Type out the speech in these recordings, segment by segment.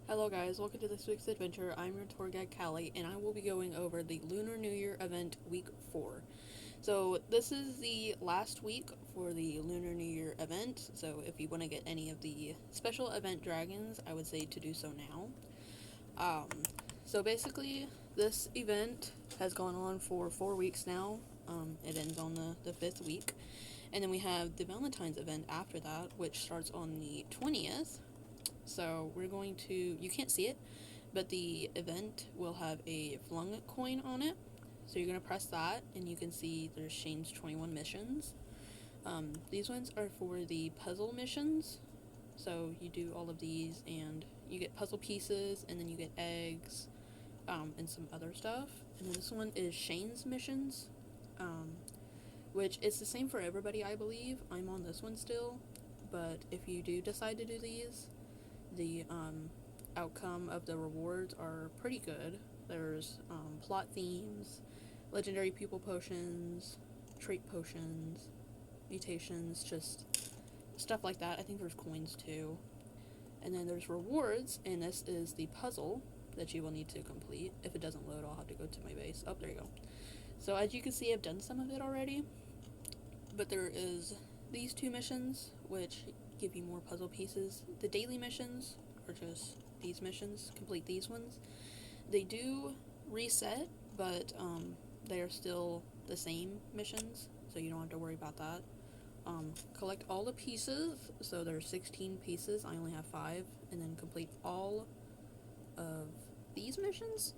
Hello guys, welcome to this week's adventure. I'm your tour guide Callie, and I will be going over the Lunar New Year event week 4. So this is the last week for the Lunar New Year event, so if you want to get any of the special event dragons, I would say to do so now. Um, so basically, this event has gone on for 4 weeks now. It ends on the 5th week. And then we have the Valentine's event after that, which starts on the 20th. So we're going to, you can't see it, but the event will have a flung coin on it. So you're going to press that, and you can see there's Shane's 21 missions. These ones are for the puzzle missions. So you do all of these, and you get puzzle pieces, and then you get eggs, and some other stuff. And then this one is Shane's missions, which is the same for everybody, I believe. I'm on this one still, but if you do decide to do these, the outcome of the rewards are pretty good. There's plot themes, legendary pupil potions, trait potions, mutations, just stuff like that. I think there's coins too. And then there's rewards, and this is the puzzle that you will need to complete. If it doesn't load, I'll have to go to my base. Oh, there you go. So as you can see, I've done some of it already, but there is these two missions, which give you more puzzle pieces. The daily missions are just these missions, complete these ones. They do reset, but they are still the same missions, so you don't have to worry about that. Collect all the pieces, so there's 16 pieces, I only have 5, and then complete all of these missions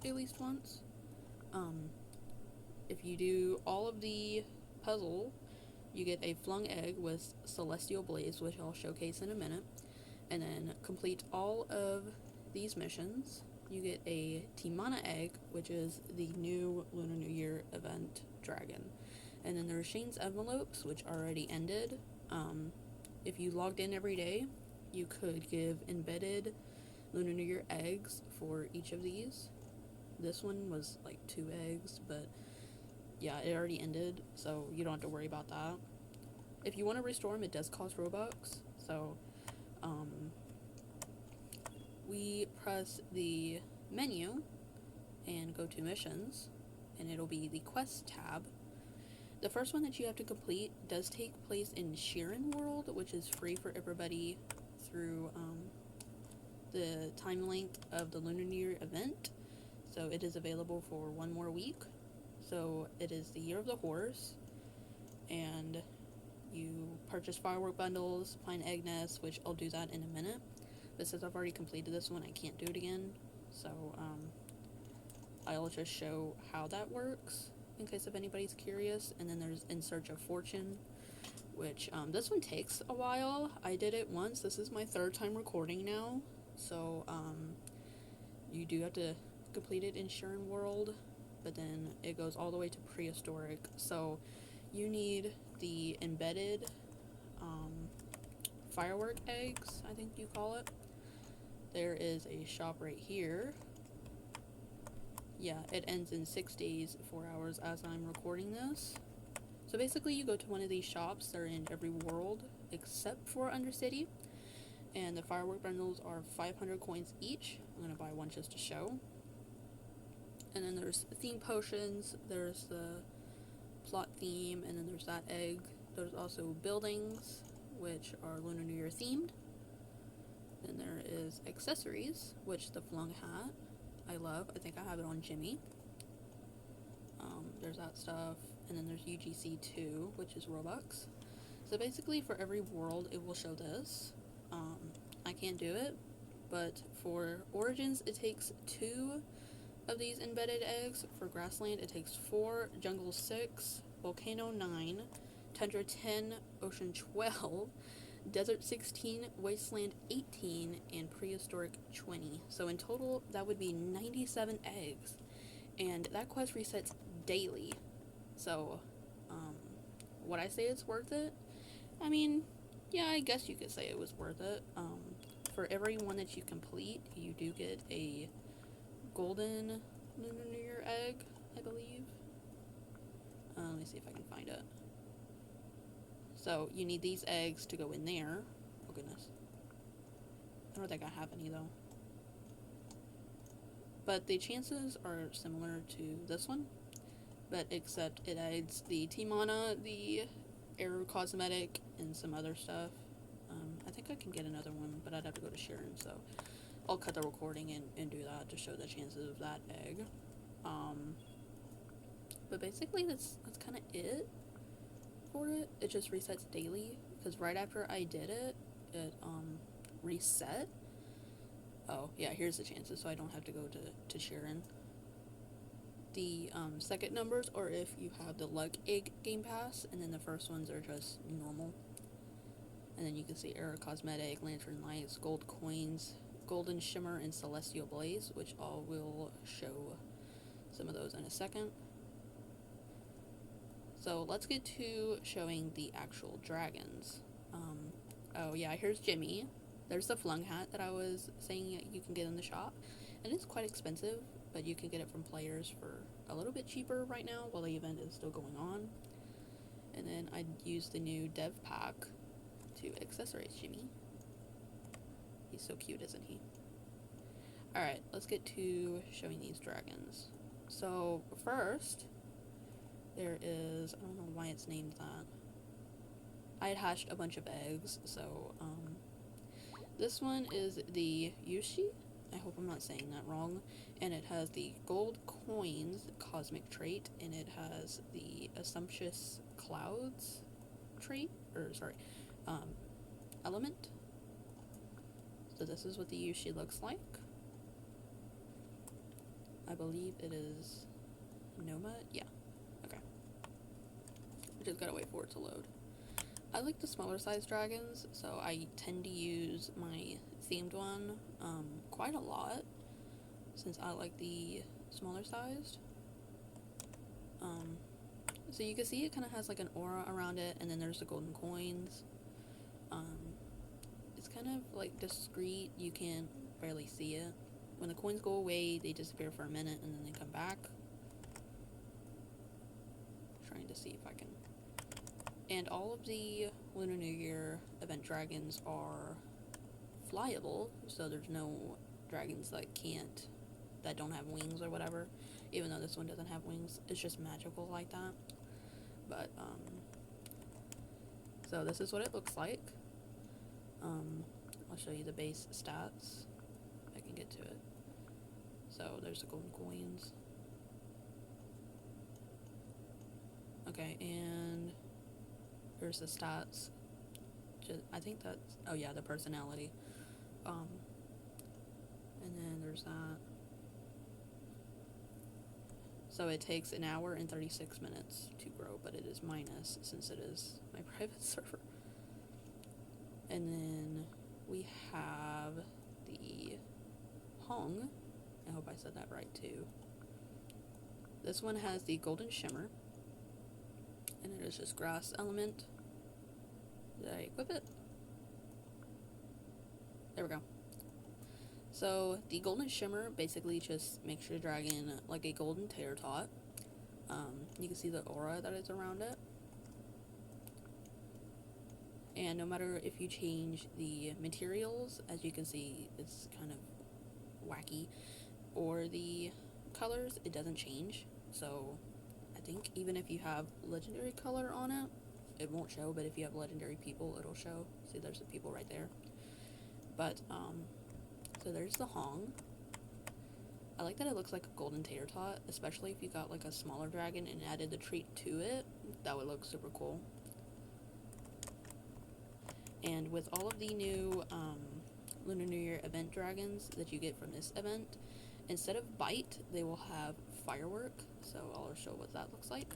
at least once. If you do all of the puzzle, you get a flung egg with Celestial Blaze, which I'll showcase in a minute. And then complete all of these missions, you get a Timana egg, which is the new Lunar New Year event dragon. And then there's Shane's envelopes, which already ended. If you logged in every day, you could give embedded Lunar New Year eggs for each of these. This one was like 2 eggs, but yeah, it already ended, so you don't have to worry about that. If you want to restore them, it does cost Robux, so we press the menu and go to missions, and it'll be the quest tab. The first one that you have to complete does take place in Sheeran World, which is free for everybody through the time length of the Lunar New Year event, so it is available for 1 more week. So it is the Year of the Horse, and you purchase firework bundles, find egg nests, which I'll do that in a minute. But since I've already completed this one, I can't do it again. So I'll just show how that works in case if anybody's curious. And then there's In Search of Fortune, which this one takes a while. I did it once. This is my 3rd time recording now. So you do have to complete it in Sheeran World, but then it goes all the way to prehistoric. So you need the embedded firework eggs, I think you call it. There is a shop right here. Yeah, it ends in 6 days, 4 hours as I'm recording this. So basically you go to one of these shops. They're in every world except for Undercity, and the firework bundles are 500 coins each. I'm going to buy one just to show. And then there's theme potions, there's the plot theme, and then there's that egg. There's also buildings, which are Lunar New Year themed. Then there is accessories, which the flung hat I love. I think I have it on Jimmy. There's that stuff. And then there's UGC 2, which is Robux. So basically for every world it will show this. I can't do it, but for Origins it takes 2 of these embedded eggs. For Grassland it takes 4, Jungle 6, Volcano 9, Tundra 10, Ocean 12, Desert 16, Wasteland 18, and Prehistoric 20. So in total that would be 97 eggs, and that quest resets daily. So would I say it's worth it? I mean, yeah, I guess you could say it was worth it. For every one that you complete, you do get a golden Lunar New Year egg, I believe. Let me see if I can find it. So you need these eggs to go in there. Oh goodness. I don't think I have any though. but the chances are similar to this one, but except it adds the Timana, the Aero Cosmetic, and some other stuff. I think I can get another one, but I'd have to go to Sharon, so I'll cut the recording and do that to show the chances of that egg. But basically that's kind of it for it. It just resets daily, because right after I did it, it reset. Oh yeah, here's the chances, so I don't have to go to Sharon. The second numbers are if you have the Luck Egg Game Pass, and then the first ones are just normal. And then you can see Air Cosmetic, Lantern Lights, Gold Coins, Golden Shimmer, and Celestial Blaze, which I will show some of those in a second. So let's get to showing the actual dragons. Oh yeah, here's Jimmy. There's the flung hat that I was saying you can get in the shop. And it's quite expensive, but you can get it from players for a little bit cheaper right now while the event is still going on. And then I used the new dev pack to accessorize Jimmy. He's so cute, isn't he? Alright, let's get to showing these dragons. So first, there is, I don't know why it's named that. I had hatched a bunch of eggs, so this one is the Yushi. I hope I'm not saying that wrong. And it has the Gold Coins Cosmic trait, and it has the Assumptuous Clouds trait, element. So this is what the Yushi looks like. I believe it is Noma. Yeah. Okay. We just gotta wait for it to load. I like the smaller size dragons, so I tend to use my themed one quite a lot, since I like the smaller sized. So you can see it kind of has like an aura around it, and then there's the golden coins. It's kind of like discreet, you can't barely see it. When the coins go away, they disappear for a minute and then they come back. Trying to see if I can. And all of the Lunar New Year event dragons are flyable, so there's no dragons that don't have wings or whatever, even though this one doesn't have wings. It's just magical like that. But so this is what it looks like. I'll show you the base stats if I can get to it. So there's the golden coins. Okay, and here's the stats. I think that's, oh yeah, the personality. And then there's that. So it takes an hour and 36 minutes to grow, but it is minus since it is my private server. And then we have the Hong. I hope I said that right too. This one has the golden shimmer, and it is just grass element. Did I equip it? There we go. So the golden shimmer basically just makes your dragon like a golden tater tot. You can see the aura that is around it. And no matter if you change the materials, as you can see, it's kind of wacky, or the colors, it doesn't change. So I think even if you have legendary color on it, it won't show, but if you have legendary people, it'll show. See, there's the people right there. But so there's the Hong. I like that it looks like a golden tater tot, especially if you got like a smaller dragon and added the trait to it. That would look super cool. And with all of the new Lunar New Year event dragons that you get from this event, instead of bite, they will have firework. So I'll show what that looks like.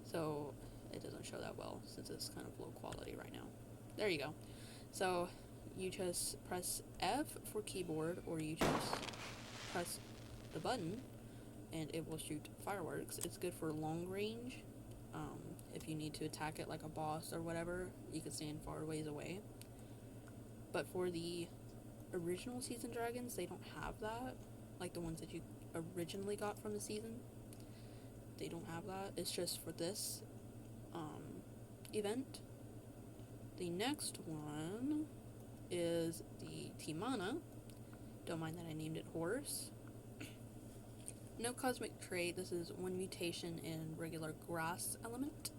So it doesn't show that well since it's kind of low quality right now. There you go. So you just press F for keyboard, or you just press the button and it will shoot fireworks. It's good for long range. If you need to attack it like a boss or whatever, you can stand far ways away. But for the original season dragons, they don't have that. Like the ones that you originally got from the season, they don't have that. It's just for this event. The next one is the Timana. Don't mind that I named it horse. No cosmic trait. This is one mutation in regular grass element.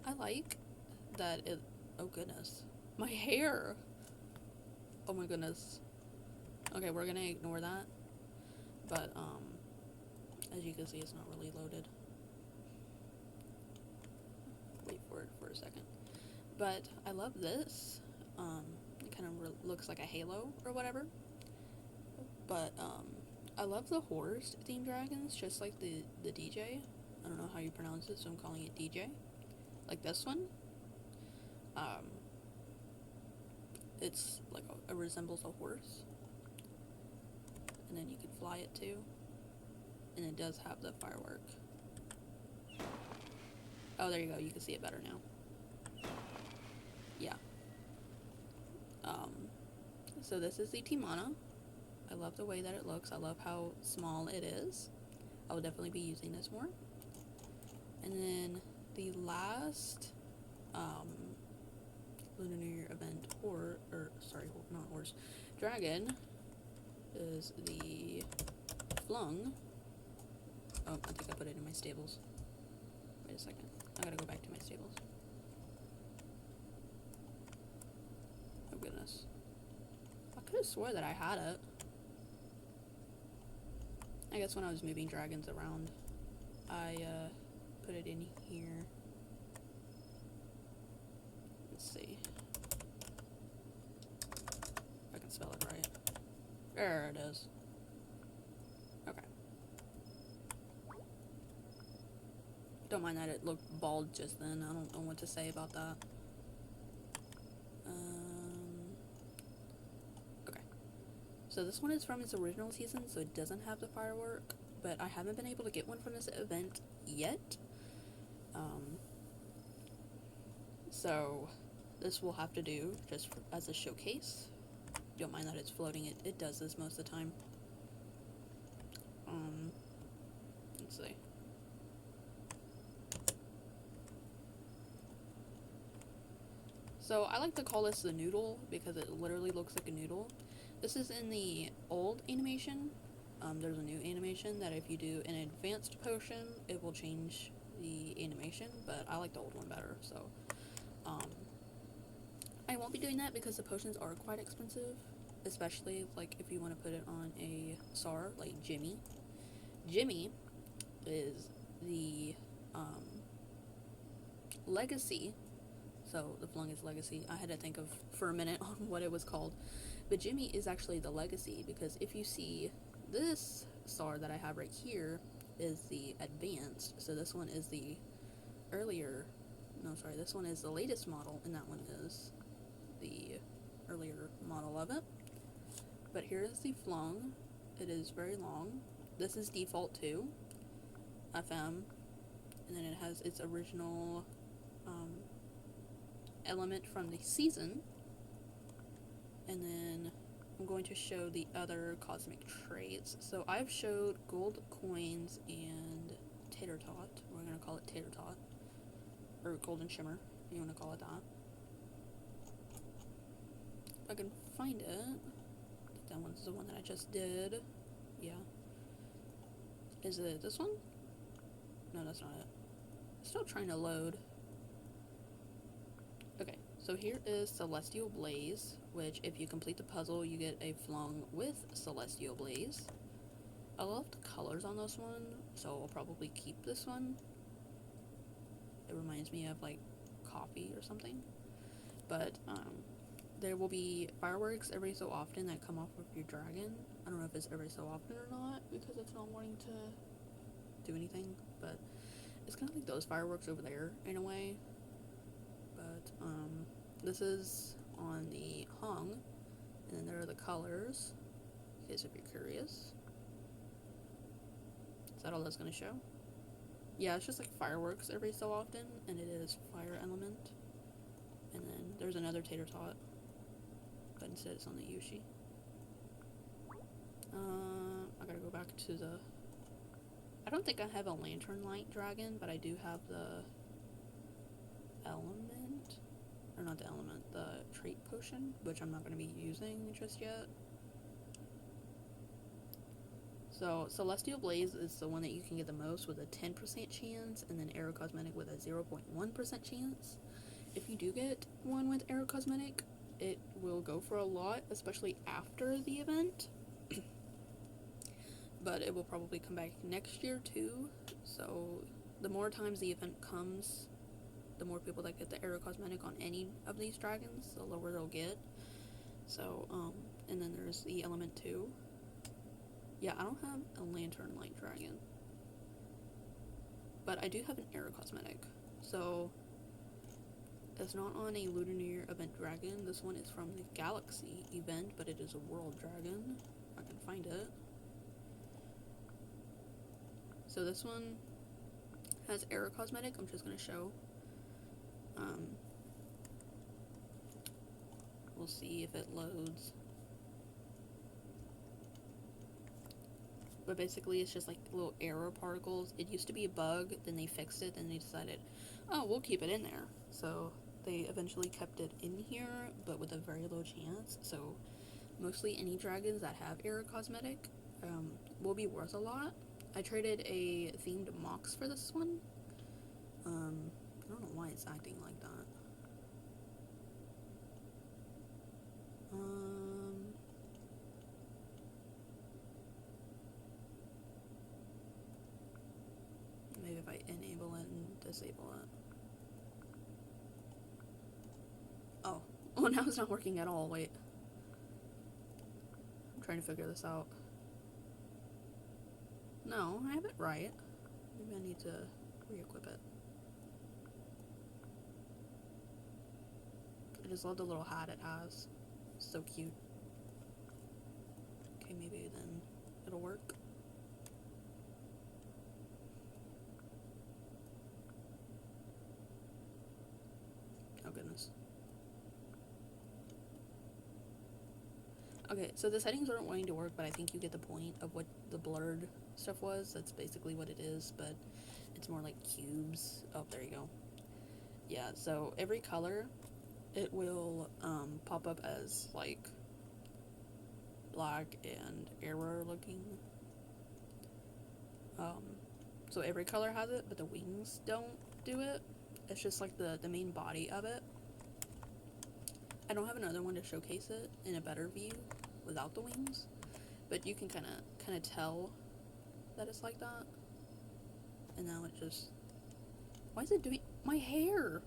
I like that it... Oh goodness. My hair! Oh my goodness. Okay, we're gonna ignore that. But, as you can see, it's not really loaded. Wait for it for a second. But I love this. It kind of looks like a halo or whatever. But, I love the horse themed dragons, just like the DJ. I don't know how you pronounce it, so I'm calling it DJ. Like this one. It's like it resembles a horse. And then you can fly it too. And it does have the firework. Oh, there you go. You can see it better now. Yeah. So this is the Timana. I love the way that it looks. I love how small it is. I will definitely be using this more. And then the last Lunar New Year event dragon is the Flung. Oh, I think I put it in my stables. Wait a second. I gotta go back to my stables. Oh goodness. I could have swore that I had it. I guess when I was moving dragons around, I put it in here. Let's see if I can spell it right. There it is. Okay. Don't mind that it looked bald just then. I don't know what to say about that. Okay. So this one is from its original season, so it doesn't have the firework, but I haven't been able to get one from this event yet. So this will have to do just as a showcase. Don't mind that it's floating. It does this most of the time. Let's see. So I like to call this the noodle because it literally looks like a noodle. This is in the old animation. There's a new animation that if you do an advanced potion, it will change the animation, but I like the old one better, so I won't be doing that because the potions are quite expensive, especially like if you want to put it on a SAR like Jimmy. Jimmy is the legacy. So the Flung is legacy. I had to think of for a minute on what it was called. But Jimmy is actually the legacy because if you see this SAR that I have right here is the advanced. So this one is the this one is the latest model and that one is the earlier model of it. But here is the Flung. It is very long. This is default too. FM. And then it has its original element from the season. And then I'm going to show the other cosmic traits. So I've showed gold coins and tater tot. We're going to call it tater tot. Or golden shimmer, if you want to call it that. If I can find it. I think that one's the one that I just did. Yeah. Is it this one? No, that's not it. It's still trying to load. Okay, so here is Celestial Blaze, which if you complete the puzzle, you get a Flung with Celestial Blaze. I love the colors on this one, so I'll probably keep this one. It reminds me of like coffee or something. But there will be fireworks every so often that come off of your dragon. I don't know if it's every so often or not because it's not wanting to do anything, but it's kind of like those fireworks over there in a way. But this is on the hung, and then there are the colors, in case if you're curious. Is that all that's going to show? Yeah, it's just like fireworks every so often, and it is fire element. And then there's another tater tot, but instead it's on the Yoshi. I gotta go back to the... I don't think I have a lantern light dragon, but I do have the element, or not the element, the trait potion, which I'm not going to be using just yet. So Celestial Blaze is the one that you can get the most with a 10% chance, and then Aero Cosmetic with a 0.1% chance. If you do get one with Aero Cosmetic, it will go for a lot, especially after the event. But it will probably come back next year too. So the more times the event comes, the more people that get the Aero Cosmetic on any of these dragons, the lower they'll get. So, and then there's the Element 2. Yeah, I don't have a Lantern Light Dragon, but I do have an Aero Cosmetic. So, it's not on a Lunar New Year event dragon. This one is from the Galaxy event, but it is a World Dragon. I can find it. So this one has Aero Cosmetic. I'm just going to show. We'll see if it loads. But basically it's just like little aero particles. It used to be a bug, then they fixed it, then they decided, oh, we'll keep it in there. So they eventually kept it in here, but with a very low chance. So mostly any dragons that have Aero Cosmetic will be worth a lot. I traded a themed Mox for this one. I don't know why it's acting like that. Maybe if I enable it and disable it. Oh, now it's not working at all. Wait. I'm trying to figure this out. No, I have it right. Maybe I need to re-equip it. I just love the little hat it has. It's so cute. Okay, maybe then it'll work. Oh goodness. Okay, so the settings aren't wanting to work, but I think you get the point of what the blurred stuff was. That's basically what it is, but it's more like cubes. Oh, there you go. Yeah, so every color, it will pop up as like black and error looking. So every color has it, but the wings don't do it. It's just like the main body of it. I don't have another one to showcase it in a better view without the wings, but you can kind of tell that it's like that. And now it just, why is it doing my hair?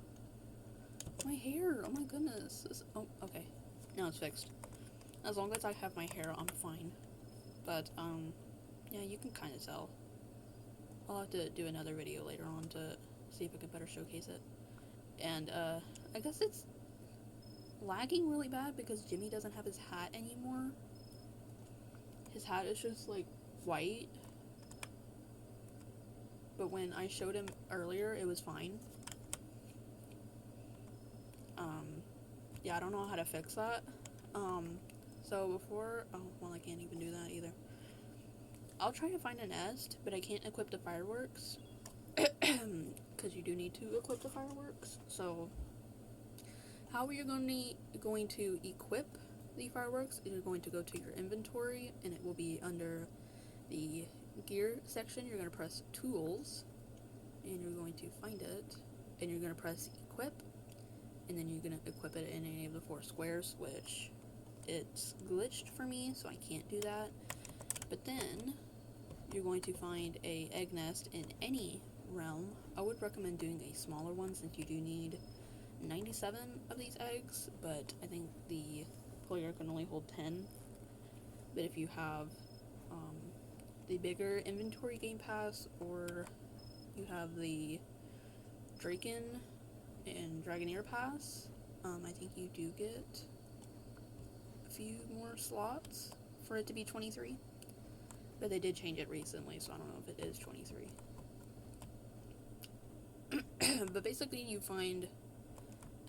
My hair, oh my goodness. Oh, okay, now it's fixed. As long as I have my hair, I'm fine. But yeah, you can kind of tell. I'll have to do another video later on to see if I can better showcase it. And I guess it's lagging really bad because Jimmy doesn't have his hat anymore. His hat is just like white. But when I showed him earlier, it was fine. Yeah, I don't know how to fix that. So before, oh, well, I can't even do that either. I'll try to find a nest, but I can't equip the fireworks. Because you do need to equip the fireworks. So how are you going to equip the fireworks? You're going to go to your inventory, and it will be under the gear section. You're going to press tools, and you're going to find it, and you're going to press equip, and then you're going to equip it in any of the 4 squares, which it's glitched for me, so I can't do that. But then you're going to find a egg nest in any realm. I would recommend doing a smaller one since you do need 97 of these eggs, but I think the player can only hold 10. But if you have the bigger inventory game pass, or you have the Draken and Dragoneer pass, I think you do get a few more slots for it to be 23. But they did change it recently, so I don't know if it is 23. But basically you find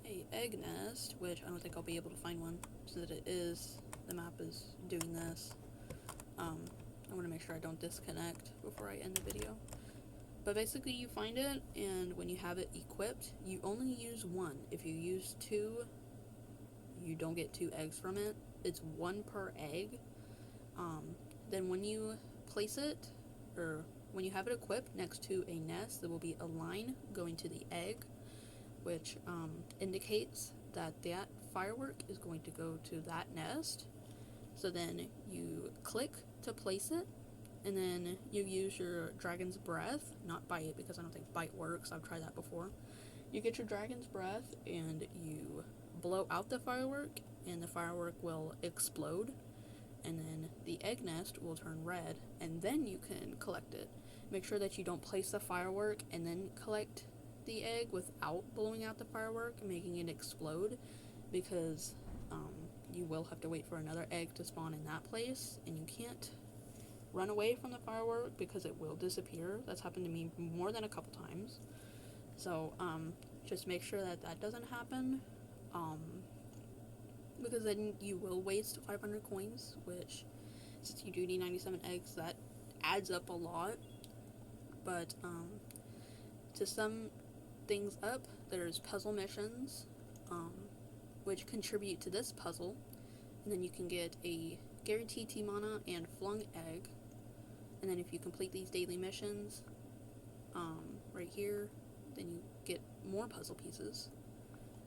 a egg nest, which I don't think I'll be able to find one, so that the map is doing this. I want to make sure I don't disconnect before I end the video. But basically you find it, and when you have it equipped, you only use 1. If you use 2, you don't get 2 eggs from it. It's 1 per egg. Then when you place it, or when you have it equipped next to a nest, there will be a line going to the egg, which indicates that that firework is going to go to that nest. So then you click to place it, and then you use your dragon's breath, not bite, because I don't think bite works. I've tried that before. You get your dragon's breath and you blow out the firework, and the firework will explode, and then the egg nest will turn red, and then you can collect it. Make sure that you don't place the firework and then collect the egg without blowing out the firework and making it explode, because you will have to wait for another egg to spawn in that place, and you can't run away from the firework because it will disappear. That's happened to me more than a couple times. So just make sure that that doesn't happen, because then you will waste 500 coins, which, since you do need 97 eggs, that adds up a lot. But to sum things up, there's puzzle missions, which contribute to this puzzle, and then you can get a guaranteed T-mana and flung egg, and then if you complete these daily missions right here, then you get more puzzle pieces.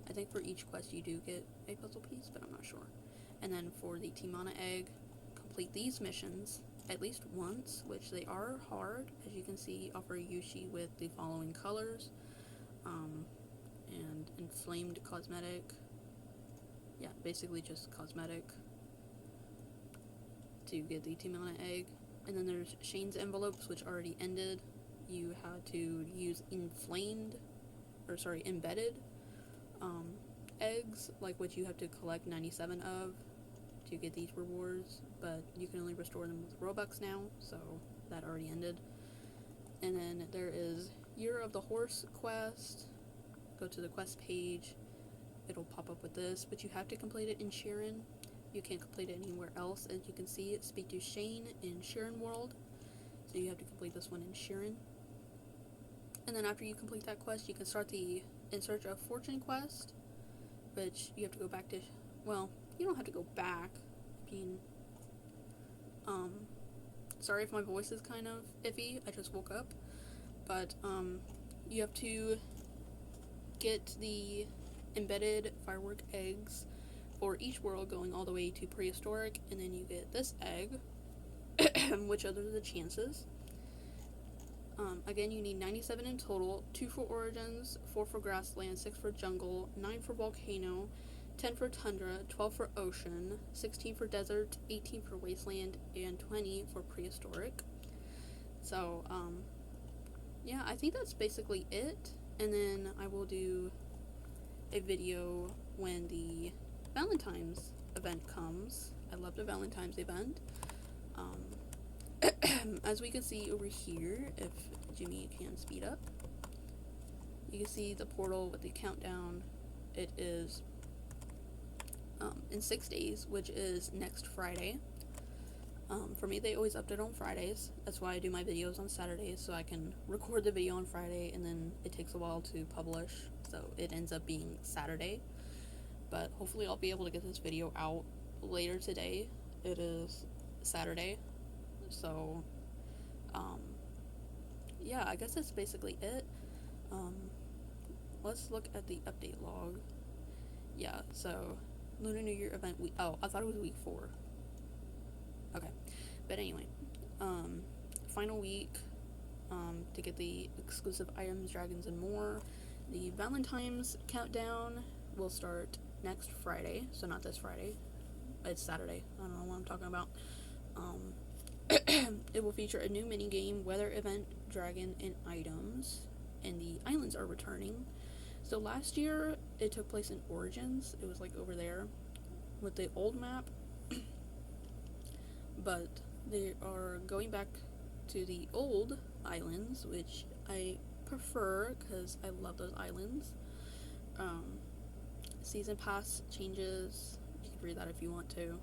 I think for each quest you do get a puzzle piece, but I'm not sure. And then for the T-mana egg, complete these missions at least once, which they are hard. As you can see, offer Yushi with the following colors, and inflamed cosmetic. Yeah, basically just cosmetic to get the T-mana egg. And then there's Shane's envelopes, which already ended. You had to use embedded eggs, like which you have to collect 97 of to get these rewards, but you can only restore them with Robux now, so that already ended. And then there is Year of the Horse quest. Go to the quest page, it'll pop up with this, but you have to complete it in Sharon. You can't complete it anywhere else. As you can see, speak to Shane in Sharon World, so you have to complete this one in Sharon. And then after you complete that quest, you can start the In Search of Fortune quest, which you have to go back to, well, you don't have to go back. I mean, sorry if my voice is kind of iffy, I just woke up, but you have to get the embedded firework eggs for each world going all the way to prehistoric, and then you get this egg, which are the chances. Again, you need 97 in total, 2 for Origins, 4 for Grassland, 6 for Jungle, 9 for Volcano, 10 for Tundra, 12 for Ocean, 16 for Desert, 18 for Wasteland, and 20 for Prehistoric. So, yeah, I think that's basically it, and then I will do a video when the Valentine's event comes. I love the Valentine's event. As we can see over here, if Jimmy can speed up, you can see the portal with the countdown. It is in 6 days, which is next Friday. For me, they always update on Fridays. That's why I do my videos on Saturdays, so I can record the video on Friday, and then it takes a while to publish, so it ends up being Saturday. But hopefully I'll be able to get this video out later today. It is Saturday. So, yeah, I guess that's basically it. Let's look at the update log. Yeah, so, Lunar New Year event week, oh, I thought it was week 4. Okay, but anyway, final week, to get the exclusive items, dragons, and more. The Valentine's countdown will start next Friday, so not this Friday, it's Saturday, I don't know what I'm talking about. It will feature a new minigame, weather event, dragon, and items, and the islands are returning. So last year, it took place in Origins. It was like over there with the old map, but they are going back to the old islands, which I prefer because I love those islands. Season pass changes, you can read that if you want to.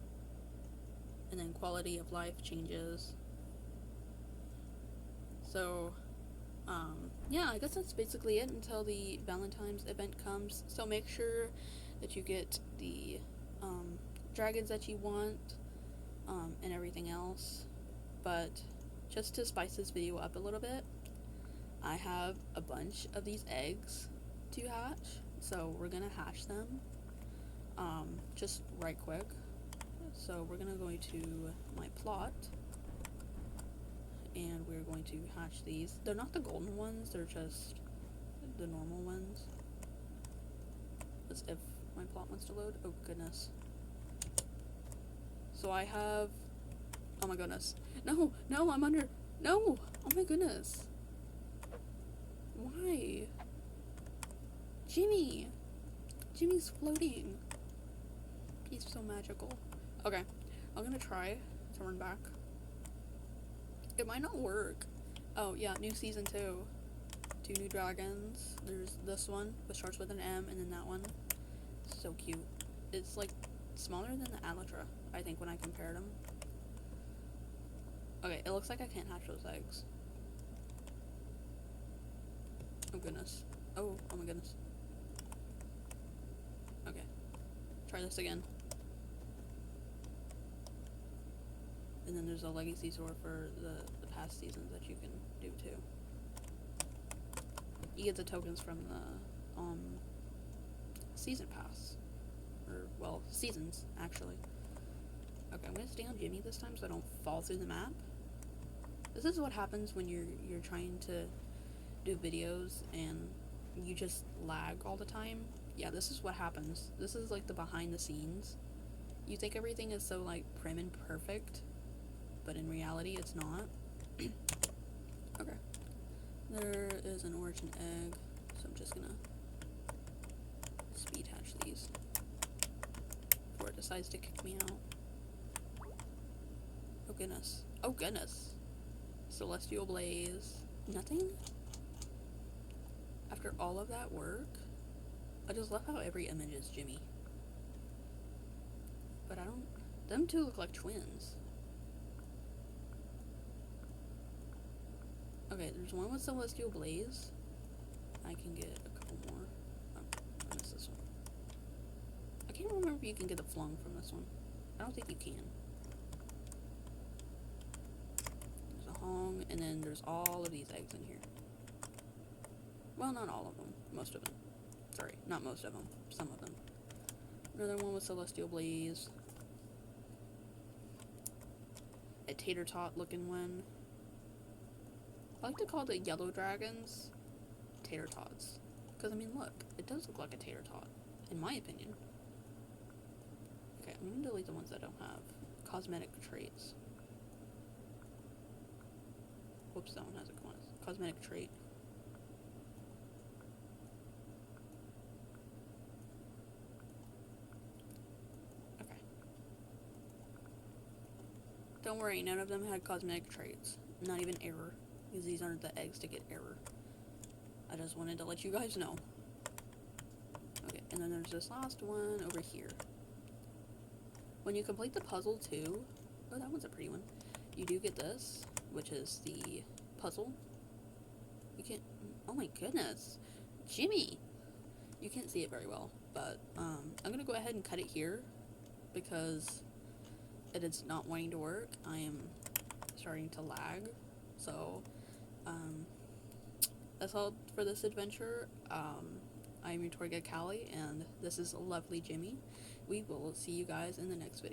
And then quality of life changes. So, yeah, I guess that's basically it until the Valentine's event comes. So make sure that you get the dragons that you want, and everything else. But just to spice this video up a little bit, I have a bunch of these eggs to hatch, so we're gonna hatch them just right quick. So we're gonna go to my plot, and we're going to hatch these. They're not the golden ones, they're just the normal ones. As if my plot wants to load. Oh goodness. So I have, oh my goodness. No, I'm under, no, oh my goodness. Why? Jimmy's floating. He's so magical. Okay, I'm gonna try to run back. It might not work. Oh yeah, new season 2. 2 new dragons. There's this one, which starts with an M, and then that one. So cute. It's like smaller than the Alatra, I think, when I compared them. Okay, it looks like I can't hatch those eggs. Oh goodness. Oh my goodness. Okay. Try this again. And then there's a legacy sword for the past seasons that you can do too. You get the tokens from the season pass. Or, well, seasons, actually. Okay, I'm gonna stay on Jimmy this time so I don't fall through the map. This is what happens when you're trying to do videos and you just lag all the time. Yeah, this is what happens. This is like the behind the scenes. You think everything is so like prim and perfect, but in reality it's not. Okay. There is an origin egg, so I'm just gonna speed hatch these before it decides to kick me out. Oh goodness. Oh goodness. Celestial Blaze. Nothing? After all of that work? I just love how every image is Jimmy. But I don't... Them two look like twins. Okay, there's one with Celestial Blaze. I can get a couple more. Oh, I missed this one. I can't remember if you can get the flung from this one. I don't think you can. There's a Hong, and then there's all of these eggs in here. Well, not all of them. Most of them. Sorry, not most of them. Some of them. Another one with Celestial Blaze. A tater tot looking one. I like to call the yellow dragons tater tots. Because, I mean, look. It does look like a tater tot. In my opinion. Okay, I'm going to delete the ones that don't have cosmetic traits. Whoops, that one has a cosmetic trait. Okay. Don't worry, none of them had cosmetic traits. Not even error. Because these aren't the eggs to get error. I just wanted to let you guys know. Okay, and then there's this last one over here. When you complete the puzzle too, oh, that one's a pretty one. You do get this, which is the puzzle. You can't, oh my goodness. Jimmy! You can't see it very well, but I'm gonna go ahead and cut it here because it is not wanting to work. I am starting to lag, so that's all for this adventure. I'm your tour guide Callie, and this is lovely Jimmy. We will see you guys in the next video.